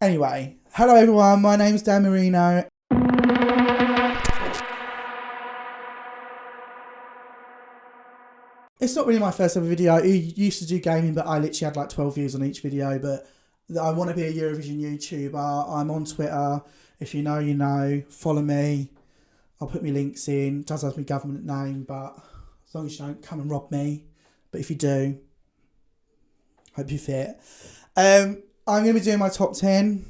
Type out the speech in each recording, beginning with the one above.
Anyway, hello everyone, my name's Dan Marino. It's not really my first ever video. I used to do gaming, but I literally had like 12 views on each video. But I want to be a Eurovision YouTuber. I'm on Twitter. If you know, you know. Follow me. I'll put my links in. It does have my government name, but as long as you don't come and rob me. But if you do, hope you fit. I'm going to be doing my top 10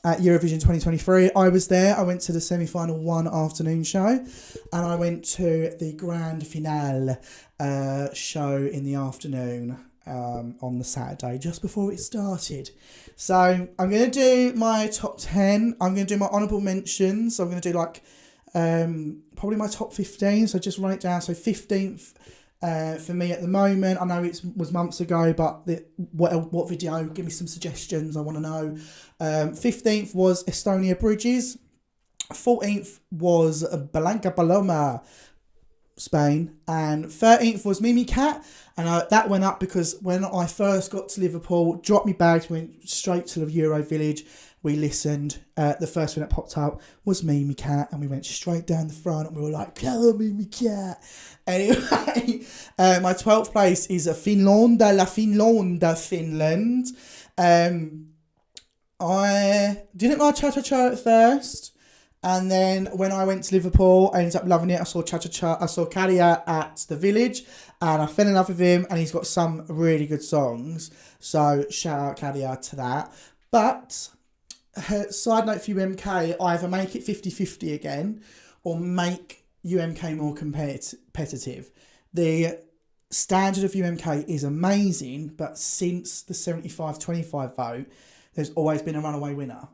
at Eurovision 2023. I was there. I went to the semi-final one afternoon show, and I went to the grand finale show in the afternoon on the Saturday just before it started. So I'm going to do my top 10. I'm going to do my honourable mentions. I'm going to do like probably my top 15. So just run it down. So 15th for me at the moment. I know it was months ago, but what video? Give me some suggestions. I want to know. 15th was Estonia Bridges. 14th was Blanca Paloma, Spain. And 13th was Mimi Cat. And that went up because when I first got to Liverpool, dropped me bags, went straight to the Euro Village. We listened. The first thing that popped up was Mimi Cat, and we went straight down the front, and we were like, "Hello, Mimi Cat." Anyway, my 12th place is Finland. I didn't like Cha Cha Cha at first, and then when I went to Liverpool, I ended up loving it. I saw Cha Cha Cha. I saw Hiya at the Village, and I fell in love with him, and he's got some really good songs. So shout out Hiya to that. But side note for UMK, either make it 50-50 again or make UMK more competitive. The standard of UMK is amazing, but since the 75-25 vote, there's always been a runaway winner.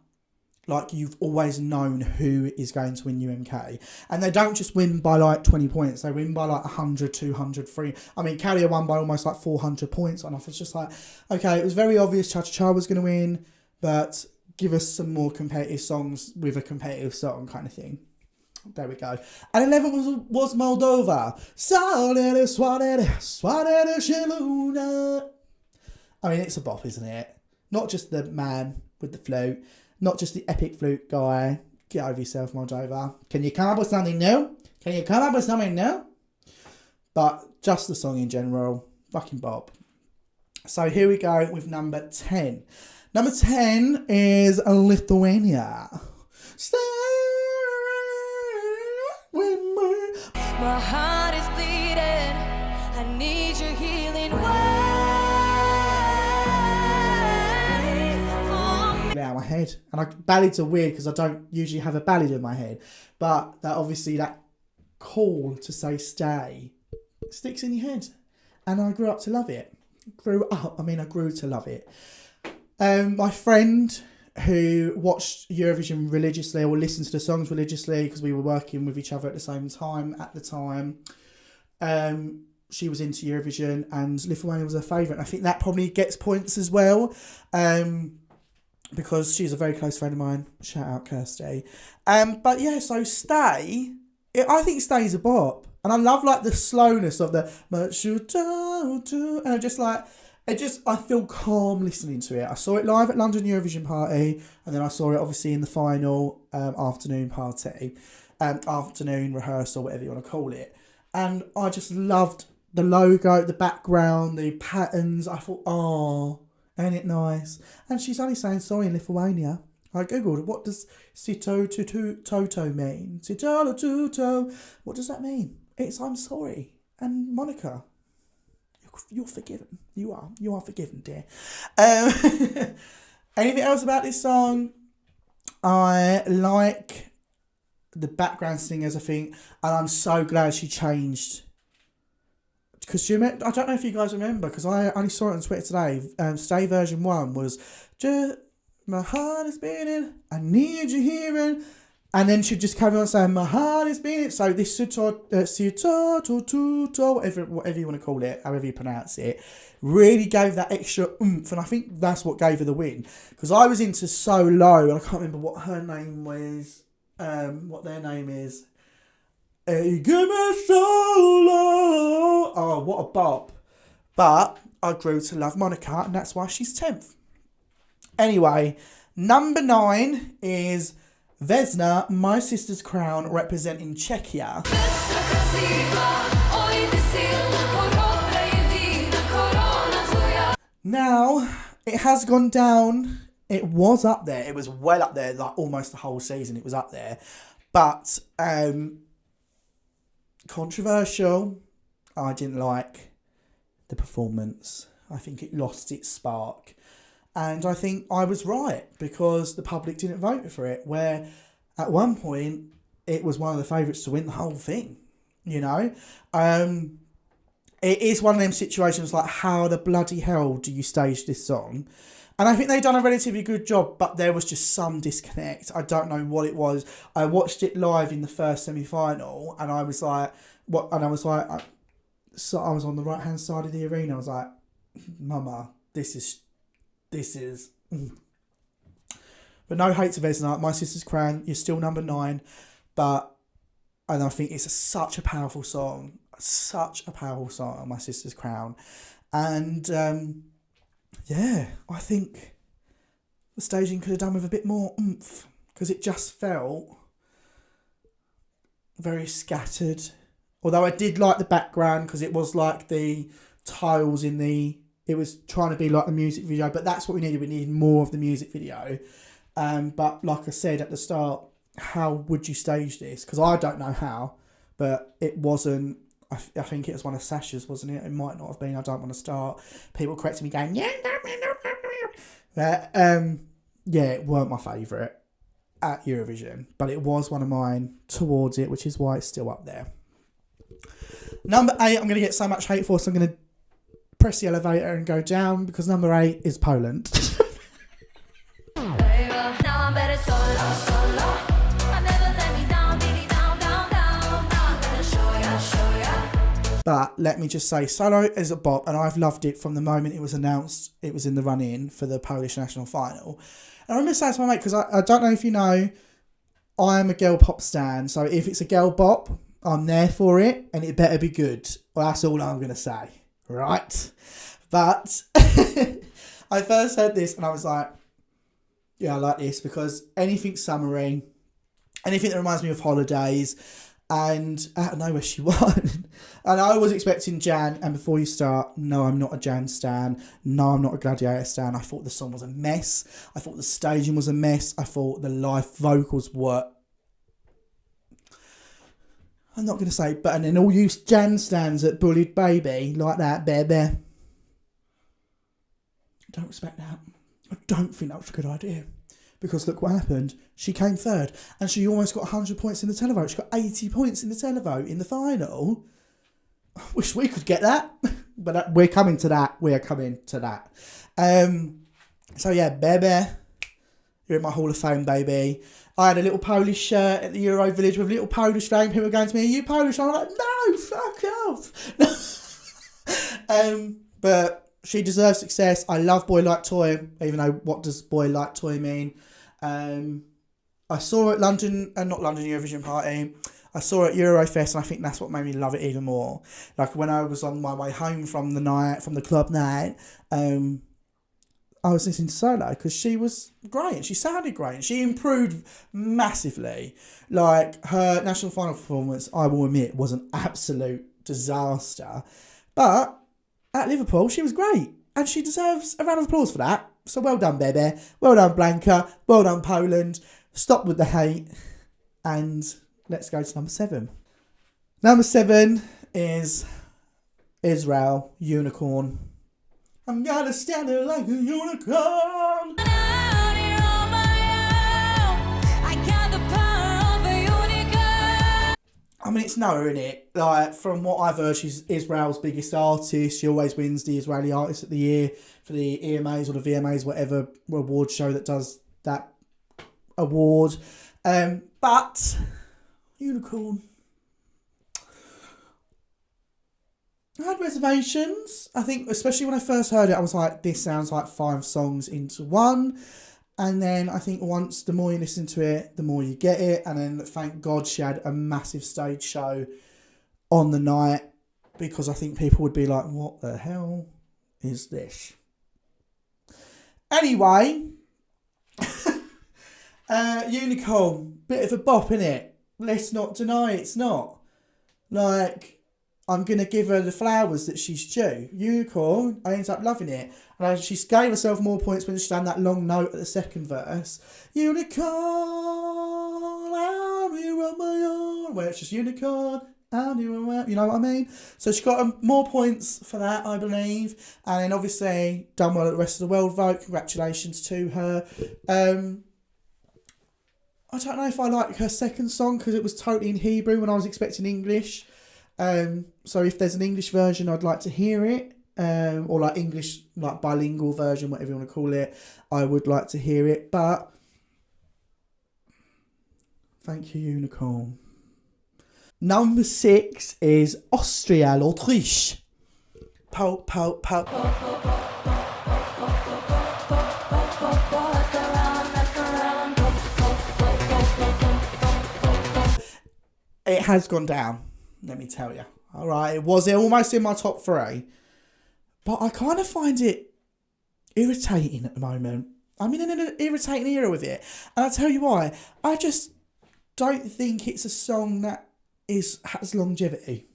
Like, you've always known who is going to win UMK. And they don't just win by like 20 points. They win by like 100, 200, 300. I mean, Carrier won by almost like 400 points. And I was just like, okay, it was very obvious Cha Cha Cha was going to win, but give us some more competitive songs with a competitive song kind of thing. There we go. And 11 was Moldova. I mean, it's a bop, isn't it? Not just the man with the flute. Not just the epic flute guy. Get over yourself, Moldova. Can you come up with something new? But just the song in general. Fucking bop. So here we go with number 10. Number 10 is Lithuania. Stay with me. My heart is bleeding. I need your healing way. Out of my head. And ballads are weird because I don't usually have a ballad in my head. But that obviously that call to say stay sticks in your head. And I grew to love it. I grew to love it. My friend who watched Eurovision religiously or listened to the songs religiously because we were working with each other at the same time at the time, she was into Eurovision and Lithuania was her favourite. I think that probably gets points as well because she's a very close friend of mine. Shout out Kirsty. But yeah, so Stay, I think Stay is a bop. And I love like the slowness of the much you do, and I feel calm listening to it. I saw it live at London Eurovision Party, and then I saw it obviously in the final afternoon party, afternoon rehearsal, whatever you want to call it. And I just loved the logo, the background, the patterns. I thought, oh, ain't it nice? And she's only saying sorry in Lithuania. I googled, what does Sito Toto mean? Sito Toto. What does that mean? It's I'm sorry. And Monica, you're forgiven. You are forgiven, dear. Anything else about this song? I like the background singers, I think, and I'm so glad she changed. Because I don't know if you guys remember, because I only saw it on Twitter today. Stay version 1 was just my heart is beating, I need you hearing. And then she'd just carry on saying, my heart is beating. So this whatever you want to call it, however you pronounce it, really gave that extra oomph. And I think that's what gave her the win. Because I was into So Low, and I can't remember what her name was, what their name is. Hey, give me so low. Oh, what a bop. But I grew to love Monica, and that's why she's 10th. Anyway, Number 9 is Vesna, My Sister's Crown, representing Czechia. Now, it has gone down. It was up there. It was well up there, like almost the whole season. It was up there. But controversial. I didn't like the performance. I think it lost its spark. And I think I was right because the public didn't vote for it. Where at one point, it was one of the favourites to win the whole thing. You know? It is one of them situations like, how the bloody hell do you stage this song? And I think they've done a relatively good job, but there was just some disconnect. I don't know what it was. I watched it live in the first semi-final, and I was like, what? And I was like, so I was on the right-hand side of the arena. I was like, Mama, this is. But no hate to Vesna, My Sister's Crown. You're still number 9, and I think it's such a powerful song. Such a powerful song, My Sister's Crown. And yeah, I think the staging could have done with a bit more oomph, because it just felt very scattered. Although I did like the background, because it was like the tiles in the... It was trying to be like the music video, but that's what we needed. We needed more of the music video. But like I said at the start, how would you stage this? Because I don't know how, but it wasn't... I think it was one of Sasha's, wasn't it? It might not have been. I don't want to start people correcting me going, yeah, it weren't my favourite at Eurovision, but it was one of mine towards it, which is why it's still up there. Number 8, I'm going to get so much hate for, so I'm going to press the elevator and go down, because number 8 is Poland. But let me just say, Solo is a bop, and I've loved it from the moment it was announced. It was in the run-in for the Polish national final. And I remember saying to my mate, because I don't know if you know, I am a girl pop stan. So if it's a girl bop, I'm there for it, and it better be good. Well, that's all I'm going to say, right? But I first heard this, and I was like, yeah, I like this, because anything summery, anything that reminds me of holidays. And out of nowhere she won. And I was expecting Jan, and before you start, no, I'm not a Jan stan. No, I'm not a Gladiator stan. I thought the song was a mess. I thought the staging was a mess. I thought the live vocals were... I'm not going to say, but and then all you Jan stans that bullied Baby, like that, baby. I don't respect that. I don't think that was a good idea. Because look what happened. She came third. And she almost got 100 points in the televote. She got 80 points in the televote in the final. I wish we could get that. But we're coming to that. We are coming to that. So yeah, baby. You're in my Hall of Fame, baby. I had a little Polish shirt at the Euro Village with a little Polish flag. People were going to me, are you Polish? I'm like, no, fuck off. But she deserves success. I love Boy Like Toy, even though what does Boy Like Toy mean? I saw it at London, not London Eurovision Party. I saw it at Eurofest, and I think that's what made me love it even more. Like when I was on my way home from the club night, I was listening to Solo because she was great. She sounded great. She improved massively. Like her national final performance, I will admit, was an absolute disaster. But at Liverpool, she was great. And she deserves a round of applause for that. So well done, baby. Well done, Blanca. Well done, Poland. Stop with the hate. And let's go to number 7. Number 7 is Israel, Unicorn. I'm gonna stand there like a unicorn. I mean, it's Noah, isn't it? Like, from what I've heard, she's Israel's biggest artist. She always wins the Israeli Artist of the Year for the EMAs or the VMAs, whatever award show that does that award. But Unicorn, I had reservations. I think, especially when I first heard it, I was like, this sounds like 5 songs into one. And then I think once, the more you listen to it, the more you get it. And then thank God she had a massive stage show on the night, because I think people would be like, what the hell is this? Anyway, Unicorn, bit of a bop, innit? Let's not deny it's not. Like, I'm going to give her the flowers that she's due. Unicorn, I ended up loving it. And she gave herself more points when she done that long note at the second verse. Unicorn, I'll be on my own. Where it's just unicorn, I'll be on my own. You know what I mean? So she got more points for that, I believe. And then obviously done well at the rest of the world vote. Congratulations to her. I don't know if I like her second song because it was totally in Hebrew when I was expecting English. So if there's an English version, I'd like to hear it. Or like English, like bilingual version, whatever you want to call it. I would like to hear it. But thank you, Unicorn. Number 6 is Austria, l'Autriche. Po, po, po. It has gone down, let me tell you. All right, it was almost in my top 3. But I kind of find it irritating at the moment. I'm in an irritating era with it. And I'll tell you why. I just don't think it's a song that has longevity.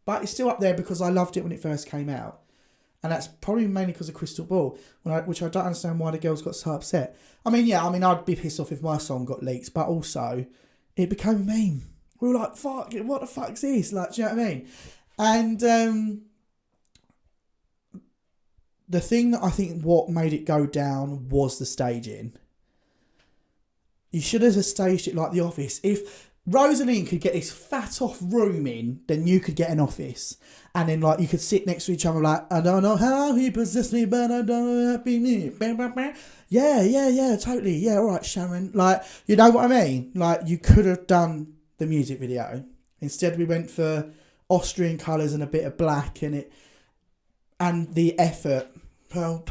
But it's still up there because I loved it when it first came out. And that's probably mainly because of Crystal Ball, which I don't understand why the girls got so upset. I'd be pissed off if my song got leaked, but also it became a meme. We were like, fuck, what the fuck's this? Like, do you know what I mean? And the thing that I think what made it go down was the staging. You should have staged it like The Office. If Rosaline could get this fat off room in, then you could get an office. And then like you could sit next to each other like, I don't know how he possessed me, but I don't know how he me. Yeah, totally. Yeah, all right, Sharon. Like, you know what I mean? Like, you could have done the music video. Instead, we went for Austrian colours and a bit of black in it. And the effort. Po.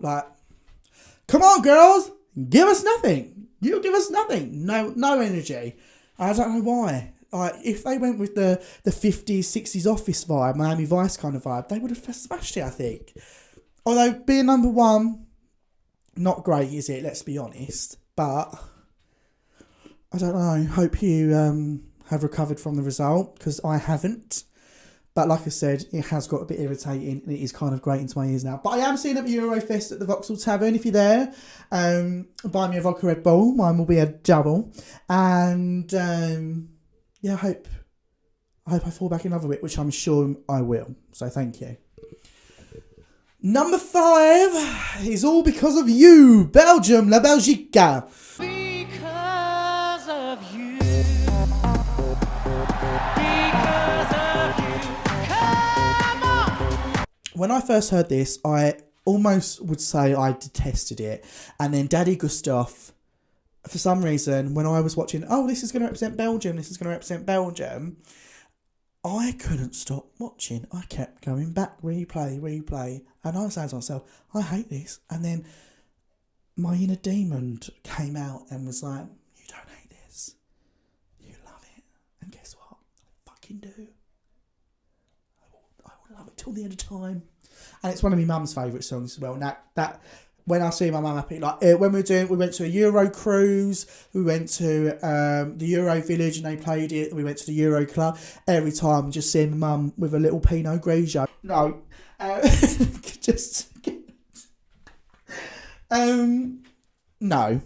Like, come on, girls. Give us nothing. You give us nothing. No energy. I don't know why. Like, if they went with the 50s, 60s Office vibe, Miami Vice kind of vibe, they would have smashed it, I think. Although, being number 1, not great, is it? Let's be honest. But, I don't know. Hope you have recovered from the result, because I haven't. But like I said, it has got a bit irritating, and it is kind of grating to my ears now. But I am seeing at the Eurofest at the Vauxhall Tavern. If you're there, buy me a vodka Red Bull. Mine will be a double. And yeah, I hope I fall back in love with it, which I'm sure I will. So thank you. Number 5 is All Because of You, Belgium, La Belgique. Because of you. Because of you. Come on. When I first heard this, I almost would say I detested it. And then Daddy Gustav, for some reason, when I was watching, this is going to represent Belgium, I couldn't stop watching. I kept going back, replay. And I was saying to myself, I hate this. And then my inner demon came out and was like, you don't hate this. You love it. And guess what? I fucking do. I will love it till the end of time. And it's one of my mum's favourite songs as well. And that when I see my mum happy, like when we went to a Euro cruise, we went to the Euro village and they played it. We went to the Euro club. Every time, just seeing my mum with a little Pinot Grigio. No, no.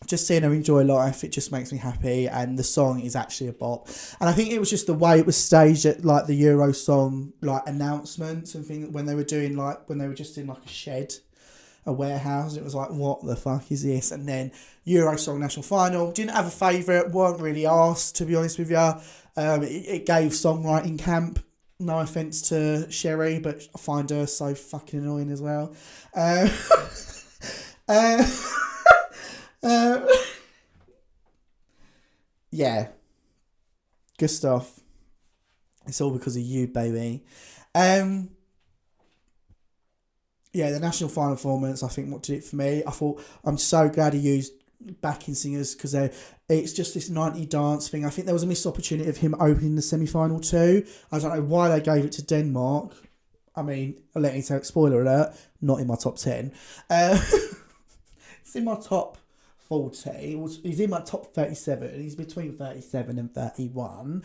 Just seeing her enjoy life, it just makes me happy, and the song is actually a bop. And I think it was just the way it was staged at like the Euro song like announcements and things when they were just in like a shed, a warehouse. It was like, what the fuck is this? And then Euro song national final. Didn't have a favourite. Weren't really asked, to be honest with you. It gave songwriting camp. No offence to Sherry, but I find her so fucking annoying as well. Yeah, Gustav, it's all because of you, baby. Yeah, the national final performance, I think what did it for me. I thought, I'm so glad he used backing singers because it's just this 90 dance thing. I think there was a missed opportunity of him opening the semi-final too. I don't know why they gave it to Denmark. I mean, I'll let you tell, spoiler alert, not in my top 10. He's in my top 40. He's in my top 37. He's between 37 and 31.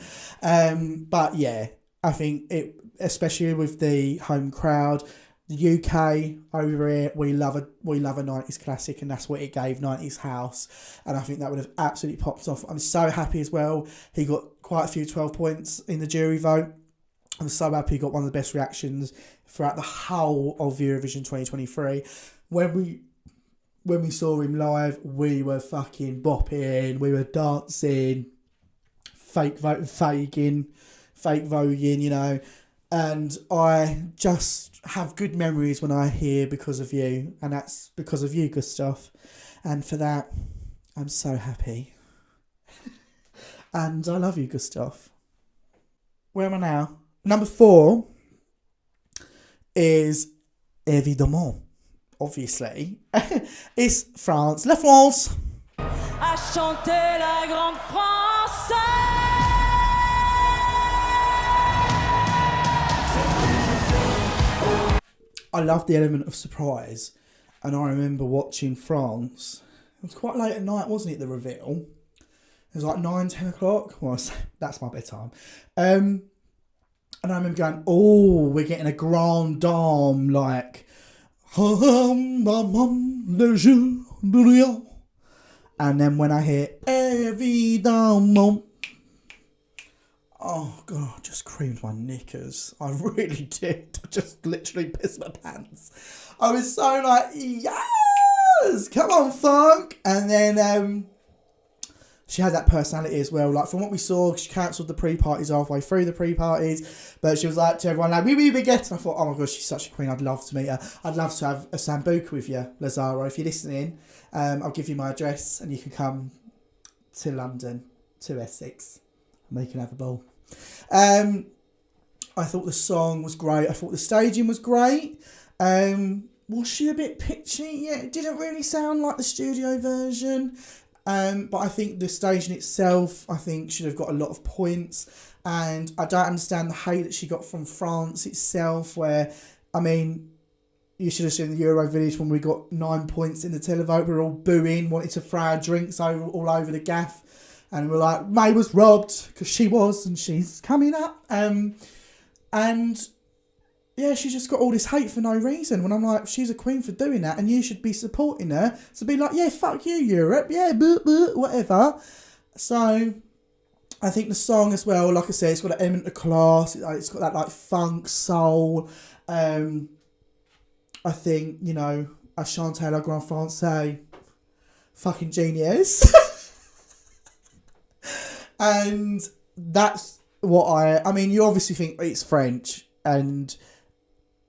But yeah, I think it, especially with the home crowd, the UK over here, we love a 90s classic, and that's what it gave, 90s house. And I think that would have absolutely popped off. I'm so happy as well. He got quite a few 12 points in the jury vote. I'm so happy he got one of the best reactions throughout the whole of Eurovision 2023. When we saw him live, we were fucking bopping, we were dancing, fake voguing, you know. And I just have good memories when I hear Because of You, and that's because of you, Gustav. And for that, I'm so happy. And I love you, Gustav. Where am I now? Number 4 is évidemment, obviously. It's France. La France. À chanter la grande France. I love the element of surprise. And I remember watching France. It was quite late at night, wasn't it, the reveal? It was like 9, 10 o'clock. Well, that's my bedtime. And I remember going, oh, we're getting a grand dame, like, and then when I hear évidemment, oh God, I just creamed my knickers. I really did. I just literally pissed my pants. I was so like, yes, come on, funk. And then she had that personality as well. Like, from what we saw, she cancelled the pre-parties halfway through the pre-parties. But she was like to everyone, like, we get. And I thought, oh my gosh, she's such a queen. I'd love to meet her. I'd love to have a sambuca with you, Lazaro. If you're listening, I'll give you my address and you can come to London, to Essex, and we can have a ball. I thought the song was great. I thought the staging was great. Was she a bit pitchy? Yeah, it didn't really sound like the studio version. But I think the staging itself, I think, should have got a lot of points. And I don't understand the hate that she got from France itself, where, I mean, you should have seen the Eurovision when we got 9 points in the televote. We were all booing, wanted to throw our drinks all over the gaff. And we're like, May was robbed, because she was, and she's coming up. And yeah, she just got all this hate for no reason. When I'm like, she's a queen for doing that, and you should be supporting her. To be like, yeah, fuck you, Europe. Yeah, whatever. So I think the song as well, like I said, it's got an element of class. It's got that like funk, soul. I think, you know, I chante la grande française. Fucking genius. And that's what I mean, you obviously think it's French, and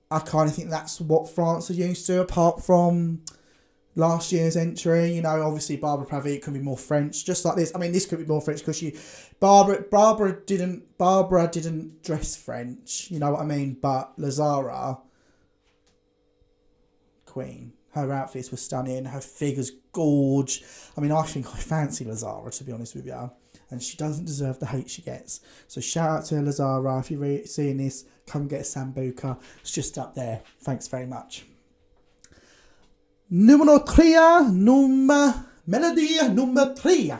I kind of think that's what France are used to, apart from last year's entry. You know, obviously Barbara Pravi could be more French, just like this. I mean, this could be more French because Barbara didn't dress French. You know what I mean? But Lazara, queen, her outfits were stunning. Her figure's gorge. I mean, I think I fancy Lazara, to be honest with you. And she doesn't deserve the hate she gets. So shout out to Lazara. If you're seeing this, come get a sambuca. It's just up there. Thanks very much. Melodia number 3.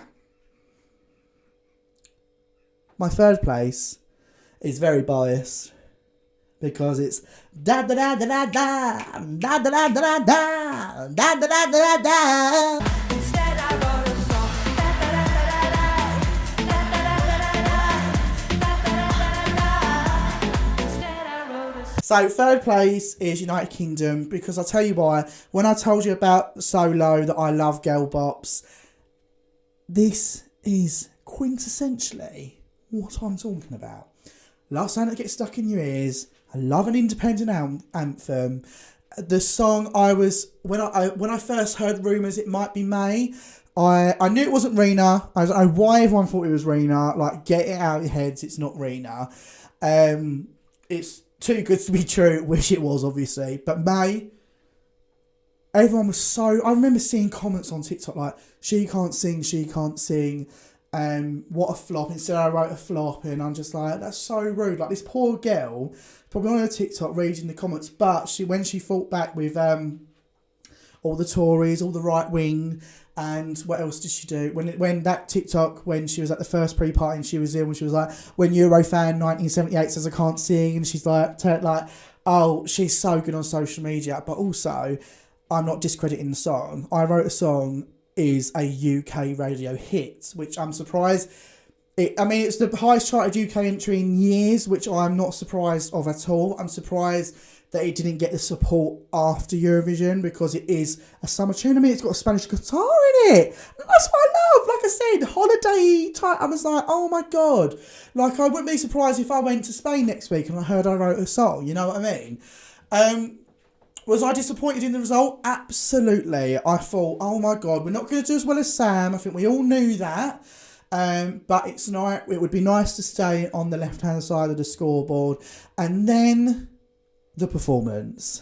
My third place is very biased because it's da da da da da da da da da da da da da da da da. Instead I wrote a song. So third place is United Kingdom, because I'll tell you why. When I told you about Solo that I love girl bops, this is quintessentially what I'm talking about. Love something that gets stuck in your ears. I love an independent anthem. The song when I first heard rumours it might be May, I knew it wasn't Rina. I don't know why everyone thought it was Rina. Like, get it out of your heads, it's not Rina. It's too good to be true, which it was, obviously. But May, everyone was so... I remember seeing comments on TikTok like, she can't sing. What a flop. Instead I wrote a flop, and I'm just like, that's so rude. Like, this poor girl, probably on her TikTok reading the comments, but when she fought back with all the Tories, all the right wing. And what else did she do? When that TikTok, when she was at the first pre-party and she was in, when she was like, when Eurofan 1978 says I can't sing, and she's like, oh, she's so good on social media. But also, I'm not discrediting the song. I Wrote a Song is a UK radio hit, which I'm surprised. It's the highest charted UK entry in years, which I'm not surprised of at all. I'm surprised that it didn't get the support after Eurovision, because it is a summer tune. I mean, it's got a Spanish guitar in it. That's what I love. Like I said, holiday type. I was like, oh my God. Like, I wouldn't be surprised if I went to Spain next week and I heard I Wrote a Song. You know what I mean? Was I disappointed in the result? Absolutely. I thought, oh my God, we're not going to do as well as Sam. I think we all knew that. But it's not. It would be nice to stay on the left-hand side of the scoreboard. And then the performance.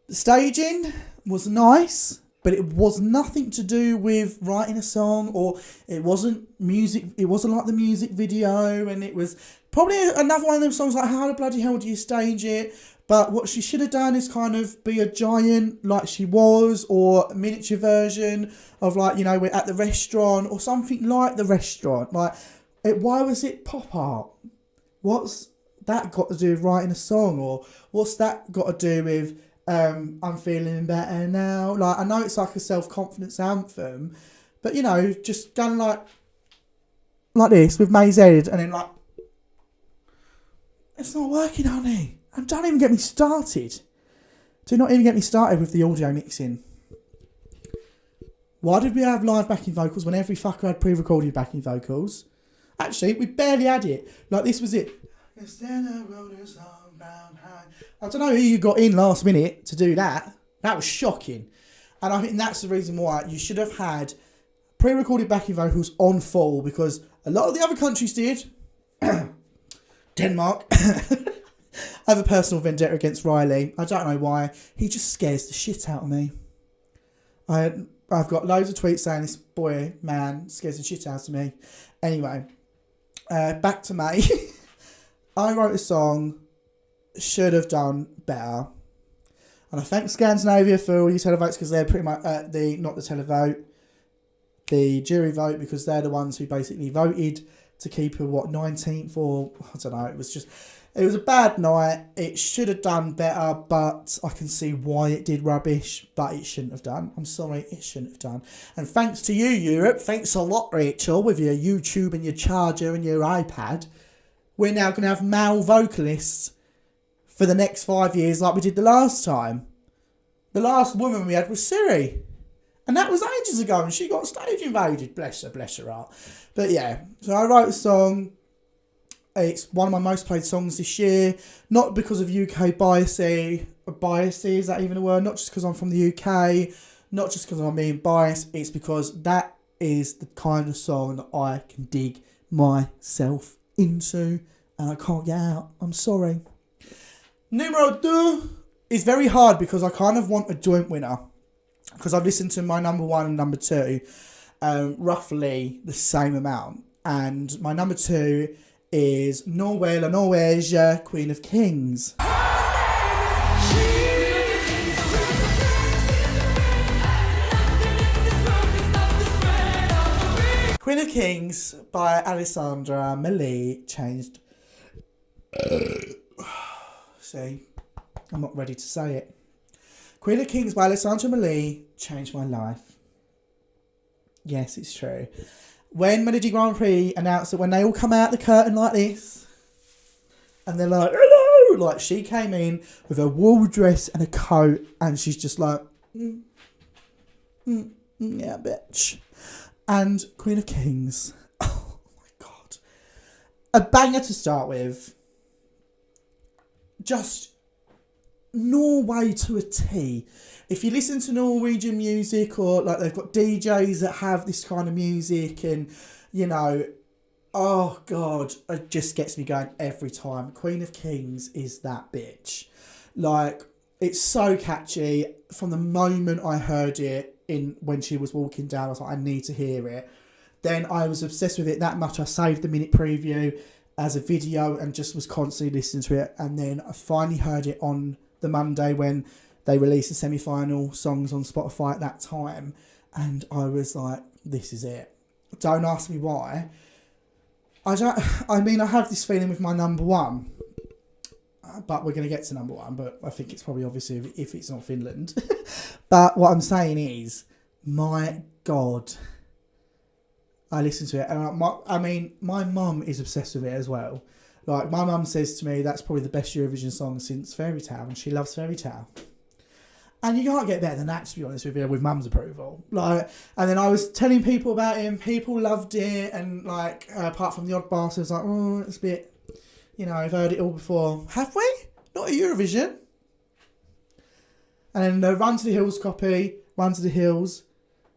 The staging was nice, but it was nothing to do with writing a song, or it wasn't music. It wasn't like the music video, and it was probably another one of them songs like, how the bloody hell do you stage it? But what she should have done is kind of be a giant like she was, or a miniature version of, like, you know, we're at the restaurant or something like the restaurant. Like, why was it pop art? What's that got to do with writing a song? Or what's that got to do with I'm feeling better now? Like, I know it's like a self-confidence anthem, but, you know, just going like this with May's head, and then like, it's not working, honey. And don't even get me started. Do not even get me started with the audio mixing. Why did we have live backing vocals when every fucker had pre-recorded backing vocals? Actually, we barely had it. Like, this was it. I don't know who you got in last minute to do that. That was shocking. And I think that's the reason why you should have had pre-recorded backing vocals on full, because a lot of the other countries did. Denmark. I have a personal vendetta against Riley. I don't know why. He just scares the shit out of me. I've got loads of tweets saying this boy, man, scares the shit out of me. Anyway, back to May. I Wrote a Song should have done better. And I thank Scandinavia for all your televotes, because they're pretty much not the televote, the jury vote, because they're the ones who basically voted to keep her, 19th, or I don't know. It was a bad night. It should have done better, but I can see why it did rubbish, but it shouldn't have done. I'm sorry, it shouldn't have done. And thanks to you, Europe. Thanks a lot, Rachel, with your YouTube and your charger and your iPad. We're now going to have male vocalists for the next 5 years like we did the last time. The last woman we had was Siri. And that was ages ago, and she got stage invaded. Bless her heart. But yeah, so I Wrote a Song. It's one of my most played songs this year. Not because of UK biasy. Biasy, is that even a word? Not just because I'm from the UK. Not just because I'm being biased. It's because that is the kind of song that I can dig myself into, and I can't get out. I'm sorry. Numero 2 is very hard, because I kind of want a joint winner, because I've listened to my number 1 and number 2 roughly the same amount, and my number 2 is Norway La Norwegia, Queen of Kings. Queen of Kings by Alessandra Milli changed... See, I'm not ready to say it. Queen of Kings by Alessandra Milli changed my life. Yes, it's true. When Melody Grand Prix announced that, when they all come out the curtain like this, and they're like, hello, like, she came in with a wool dress and a coat, and she's just like, yeah, bitch. And Queen of Kings, oh my God. A banger to start with. Just Norway to a T. If you listen to Norwegian music, or like they've got DJs that have this kind of music, and, you know, oh God, it just gets me going every time. Queen of Kings is that bitch. Like, it's so catchy. From the moment I heard it when she was walking down, I was like, I need to hear it. Then I was obsessed with it that much. I saved the minute preview as a video and just was constantly listening to it. And then I finally heard it on the Monday when they released the semi-final songs on Spotify at that time, and I was like, this is it. Don't ask me why. I have this feeling with my number one, but we're going to get to number one, but I think it's probably obvious if it's not Finland. But what I'm saying is, my God, I listen to it, and my mum is obsessed with it as well. Like, my mum says to me, that's probably the best Eurovision song since Fairy Tale, and she loves Fairy Tale. And you can't get better than that, to be honest with you, with mum's approval. Like, and then I was telling people about him, people loved it, and like, apart from the odd bastards, like, oh, it's a bit, you know, I've heard it all before. Have we? Not at Eurovision. And then the Run to the Hills copy, Run to the Hills.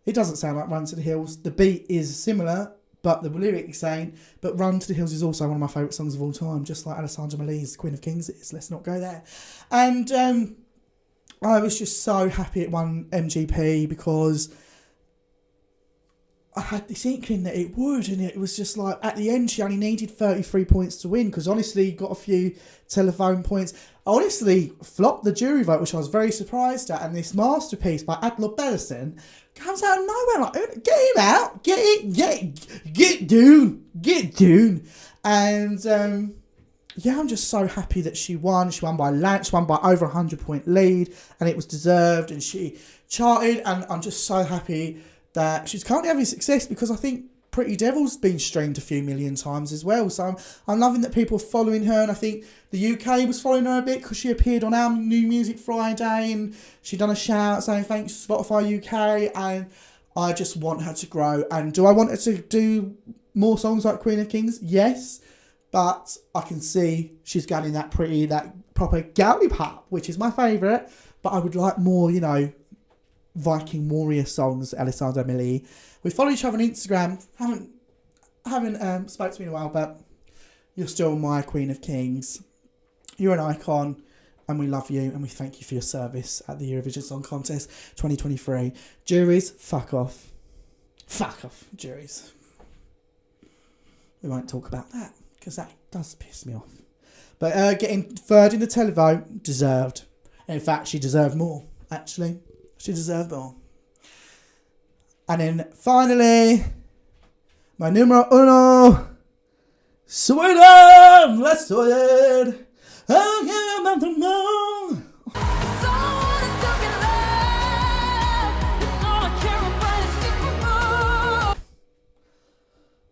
It doesn't sound like Run to the Hills. The beat is similar, but the lyric is saying, but Run to the Hills is also one of my favourite songs of all time, just like Alessandra Mali's Queen of Kings is. Let's not go there. And I was just so happy it won MGP because I had this inkling that it would, and it was just like, at the end, she only needed 33 points to win, because honestly, got a few telephone points. I honestly flopped the jury vote, which I was very surprised at, and this masterpiece by Adler Bellison comes out of nowhere, like, get him out, get Dune. And yeah, I'm just so happy that she won. She won by over 100-point lead, and it was deserved, and she charted, and I'm just so happy that she's currently having success, because I think Pretty Devil's been streamed a few million times as well. So I'm loving that people are following her, and I think the UK was following her a bit because she appeared on our New Music Friday, and she done a shout saying thanks Spotify UK, and I just want her to grow. And do I want her to do more songs like Queen of Kings? Yes, but I can see she's getting that proper girly pop, which is my favourite, but I would like more, you know, Viking warrior songs, Alessandra Milli. We follow each other on Instagram. Haven't spoke to me in a while, but you're still my Queen of Kings. You're an icon, and we love you, and we thank you for your service at the Eurovision Song Contest 2023. Juries, fuck off. Fuck off, juries. We won't talk about that, because that does piss me off. But getting third in the televote, deserved. In fact, she deserved more, actually. She deserved more. And then finally, my numero uno, Sweden! Let's do it! I can't remember the moon.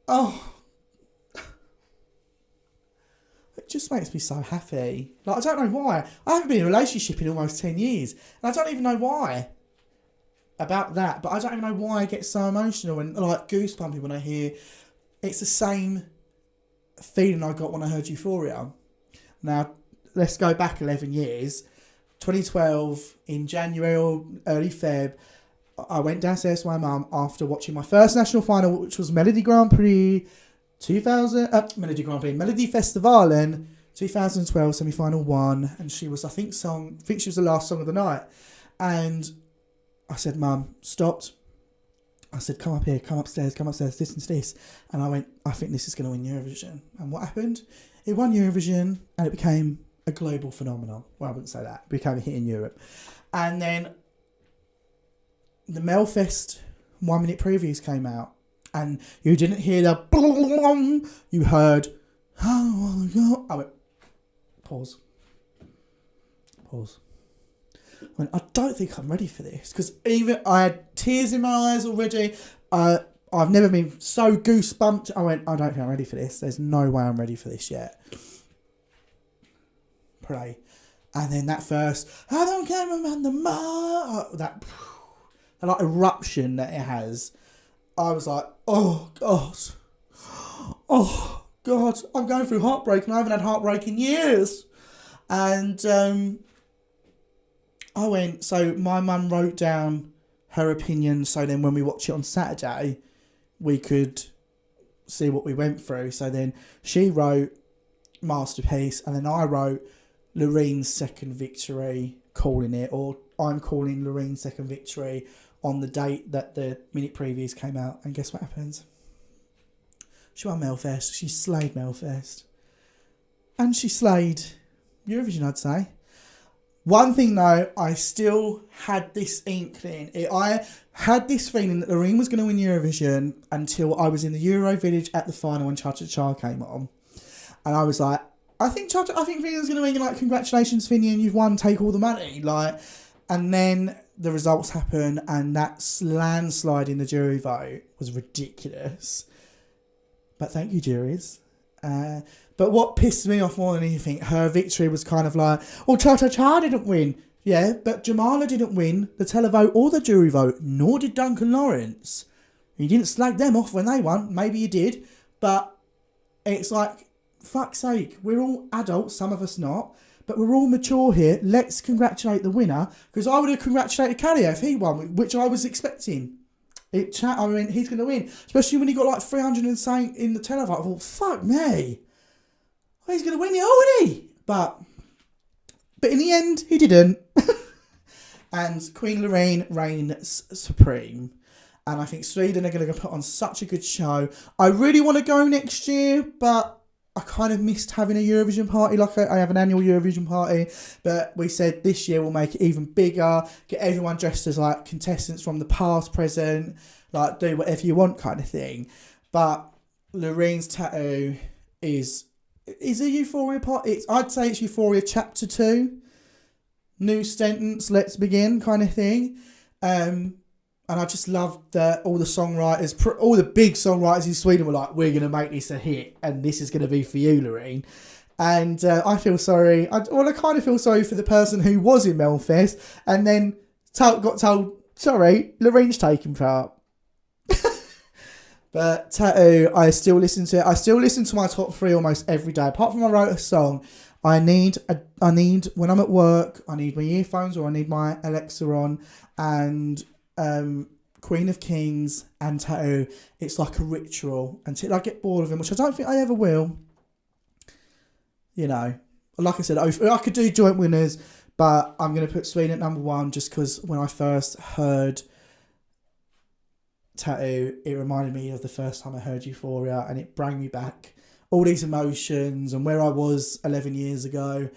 Oh. It just makes me so happy. Like, I don't know why. I haven't been in a relationship in almost 10 years. And I don't even know why about that. But I don't even know why I get so emotional and like goosebumpy when I hear. It's the same feeling I got when I heard Euphoria. Now, let's go back 11 years. 2012, in January or early Feb, I went downstairs to my mum after watching my first national final, which was Melody Grand Prix Melody Festivalen 2012 semi-final 1, and she was, I think she was the last song of the night. And I said, Mum, stopped. I said, come up here, come upstairs, listen to this. And I went, I think this is going to win Eurovision. And what happened? It won Eurovision, and it became a global phenomenon. Well, I wouldn't say that. It became a hit in Europe. And then the Melfest 1 minute previews came out, and you didn't hear the you heard, oh, I went, pause. I went, I don't think I'm ready for this, because even I had tears in my eyes already. I've never been so goosebumped. I went, I don't think I'm ready for this. There's no way I'm ready for this yet. Pray. And then that first, I don't care about the that like eruption that it has. I was like, oh God, I'm going through heartbreak, and I haven't had heartbreak in years. And I went, so my mum wrote down her opinion, so then when we watch it on Saturday, we could see what we went through. So then she wrote Masterpiece, and then I wrote Lorene's second victory, calling it, or I'm calling Lorene's second victory on the date that the minute previews came out. And guess what happens? She won Melfest. She slayed Melfest. And she slayed Eurovision, I'd say. One thing though, I still had this inkling. I had this feeling that Loreen was going to win Eurovision until I was in the Euro Village at the final when Cha Cha Cha came on, and I was like, I think Finian's going to win. Like, congratulations, Finian, you've won. Take all the money. Like, and then the results happen, and that landslide in the jury vote was ridiculous. But thank you, juries. But what pissed me off more than anything, her victory was kind of like, well, Cha Cha Cha didn't win. Yeah, but Jamala didn't win the televote or the jury vote, nor did Duncan Lawrence. You didn't slag them off when they won. Maybe you did. But it's like, fuck's sake, we're all adults, some of us not. But we're all mature here. Let's congratulate the winner. Because I would have congratulated Kalia if he won, which I was expecting. He's going to win. Especially when he got like 300 and something in the televote. I thought, fuck me. Well, he's going to win it, isn't he? But in the end, he didn't. And Queen Loreen reigns supreme. And I think Sweden are going to put on such a good show. I really want to go next year, but I kind of missed having a Eurovision party. Like, I have an annual Eurovision party, but we said this year we'll make it even bigger, get everyone dressed as like contestants from the past, present, like do whatever you want kind of thing. But Loreen's tattoo is a Euphoria part. I'd say it's Euphoria Chapter 2. New sentence, let's begin kind of thing. And I just love that all the songwriters, all the big songwriters in Sweden were like, we're going to make this a hit and this is going to be for you, Loreen. And I feel sorry. I kind of feel sorry for the person who was in Melfest and then got told, sorry, Loreen's taking part. But Tattoo, I still listen to it. I still listen to my top 3 almost every day. Apart from I wrote a song, I need when I'm at work, I need my earphones or I need my Alexa on, and Queen of Kings and Tattoo, it's like a ritual until I get bored of them, which I don't think I ever will. You know, like I said, I could do joint winners, but I'm going to put Sweden at number 1 just because when I first heard Tattoo, it reminded me of the first time I heard Euphoria, and it brought me back all these emotions and where I was 11 years ago.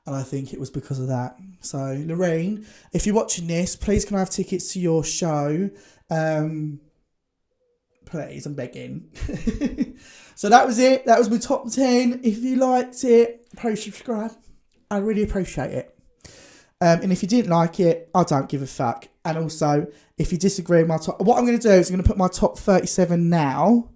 And I think it was because of that. So, Loreen, if you're watching this, please can I have tickets to your show? Please, I'm begging. So that was it. That was my top 10. If you liked it, please subscribe. I really appreciate it. And if you didn't like it, I don't give a fuck. And also, if you disagree with my top... What I'm going to do is I'm going to put my top 37 now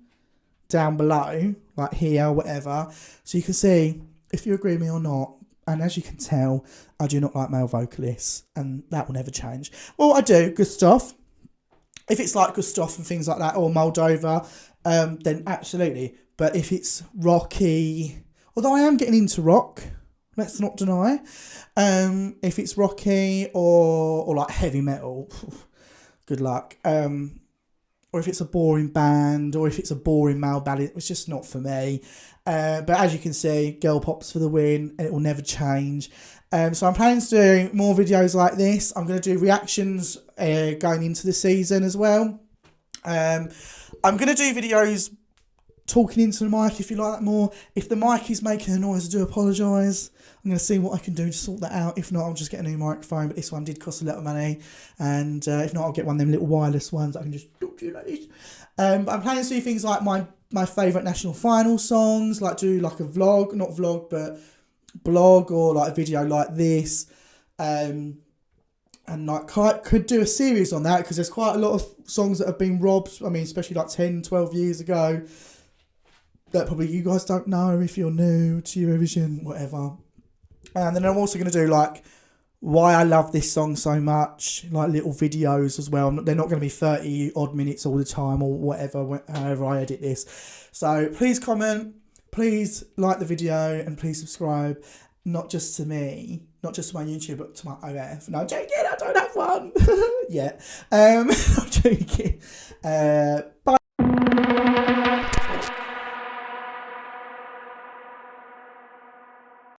down below, like here, whatever. So you can see if you agree with me or not. And as you can tell, I do not like male vocalists, and that will never change. Well, I do, Gustav. If it's like Gustav and things like that, or Moldova, then absolutely. But if it's rocky, although I am getting into rock, let's not deny. If it's rocky or like heavy metal, good luck. Or if it's a boring band, or if it's a boring male ballad, it's just not for me. But as you can see, girl pops for the win, and it will never change. So I'm planning to do more videos like this. I'm going to do reactions going into the season as well. I'm going to do videos talking into the mic if you like that more. If the mic is making a noise, I do apologise. I'm going to see what I can do to sort that out. If not, I'll just get a new microphone. But this one did cost a lot of money. And if not, I'll get one of them little wireless ones that I can just talk to you like this. But I'm planning to do things like my favourite national final songs. Like do like a vlog, not vlog, but blog or like a video like this. And like could do a series on that because there's quite a lot of songs that have been robbed. I mean, especially like 10, 12 years ago. That probably you guys don't know if you're new to Eurovision, whatever. And then I'm also going to do like why I love this song so much, like little videos as well. They're not going to be 30 odd minutes all the time or whatever, however I edit this. So please comment, please like the video and please subscribe, not just to me, not just to my YouTube, but to my OF. No, I'm joking, I don't have one. Yeah. I'm joking. Bye.